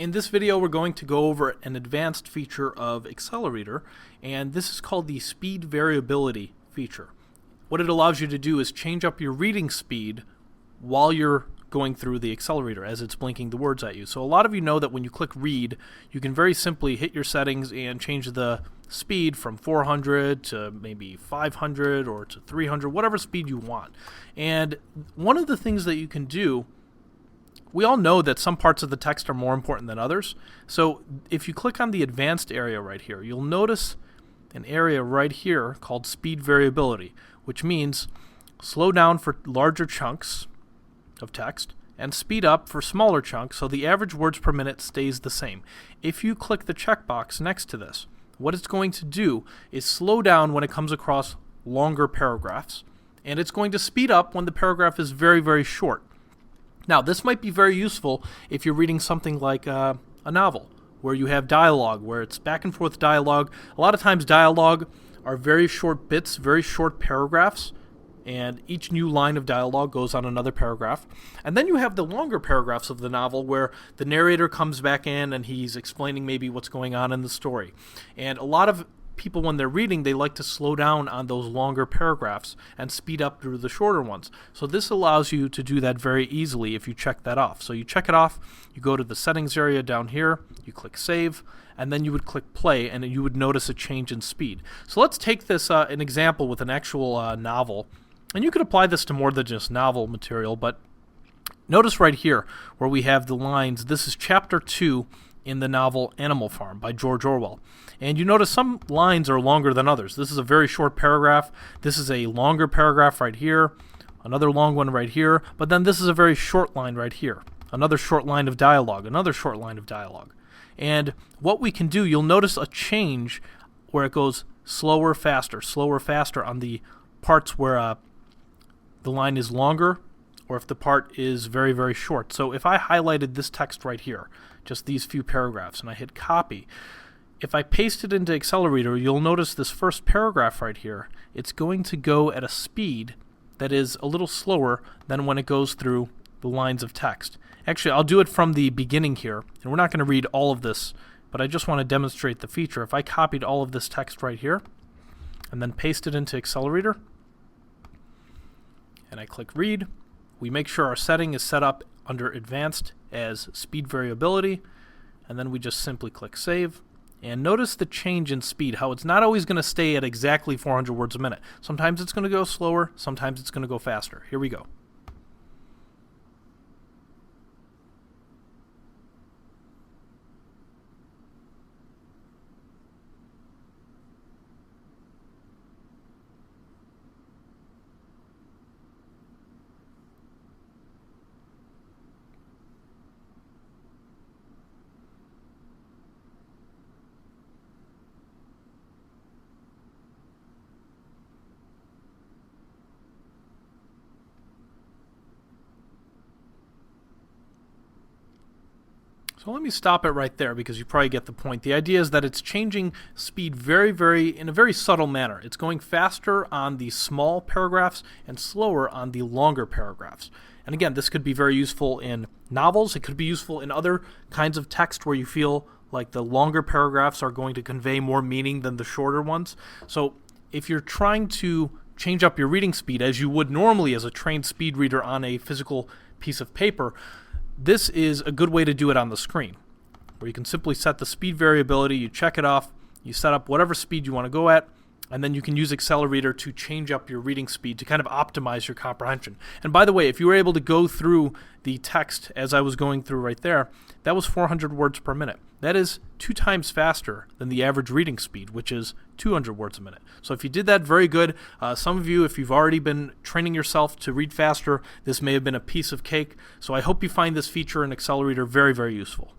In this video, we're going to go over an advanced feature of Accelerator, and this is called the speed variability feature. What it allows you to do is change up your reading speed while you're going through the accelerator as it's blinking the words at you. So a lot of you know that when you click read, you can very simply hit your settings and change the speed from 400 to maybe 500 or to 300, whatever speed you want. And one of the things that you can do, we all know that some parts of the text are more important than others. So if you click on the advanced area right here, you'll notice an area right here called speed variability, which means slow down for larger chunks of text and speed up for smaller chunks so the average words per minute stays the same. If you click the checkbox next to this, what it's going to do is slow down when it comes across longer paragraphs, and it's going to speed up when the paragraph is very, very short. Now, this might be very useful if you're reading something like a novel, where you have dialogue, where it's back and forth dialogue. A lot of times dialogue are very short bits, very short paragraphs, and each new line of dialogue goes on another paragraph. And then you have the longer paragraphs of the novel where the narrator comes back in and he's explaining maybe what's going on in the story. And a lot of people, when they're reading, they like to slow down on those longer paragraphs and speed up through the shorter ones. So this allows you to do that very easily if you check that off. So you check it off, you go to the settings area down here, you click save, and then you would click play, and you would notice a change in speed. So let's take this an example with an actual novel, and you could apply this to more than just novel material, but notice right here where we have the lines. This is chapter 2 in the novel Animal Farm by George Orwell. And you notice some lines are longer than others. This is a very short paragraph. This is a longer paragraph right here. Another long one right here. But then this is a very short line right here. Another short line of dialogue. Another short line of dialogue. And what we can do, you'll notice a change where it goes slower, faster on the parts where the line is longer, or if the part is very, very short. So if I highlighted this text right here, just these few paragraphs, and I hit copy, if I paste it into Accelerator, you'll notice this first paragraph right here, it's going to go at a speed that is a little slower than when it goes through the lines of text. Actually, I'll do it from the beginning here, and we're not going to read all of this, but I just want to demonstrate the feature. If I copied all of this text right here, and then paste it into Accelerator, and I click read, we make sure our setting is set up under advanced as speed variability, and then we just simply click save. And notice the change in speed, how it's not always going to stay at exactly 400 words a minute. Sometimes it's going to go slower, sometimes it's going to go faster. Here we go. So let me stop it right there because you probably get the point. The idea is that it's changing speed in a very subtle manner. It's going faster on the small paragraphs and slower on the longer paragraphs. And again, this could be very useful in novels. It could be useful in other kinds of text where you feel like the longer paragraphs are going to convey more meaning than the shorter ones. So if you're trying to change up your reading speed as you would normally as a trained speed reader on a physical piece of paper, this is a good way to do it on the screen, where you can simply set the speed variability, you check it off, you set up whatever speed you want to go at, and then you can use Accelerator to change up your reading speed to kind of optimize your comprehension. And by the way, if you were able to go through the text as I was going through right there, that was 400 words per minute. That is 2 times faster than the average reading speed, which is 200 words a minute. So if you did that, very good. Some of you, if you've already been training yourself to read faster, this may have been a piece of cake. So I hope you find this feature in Accelerator very, very useful.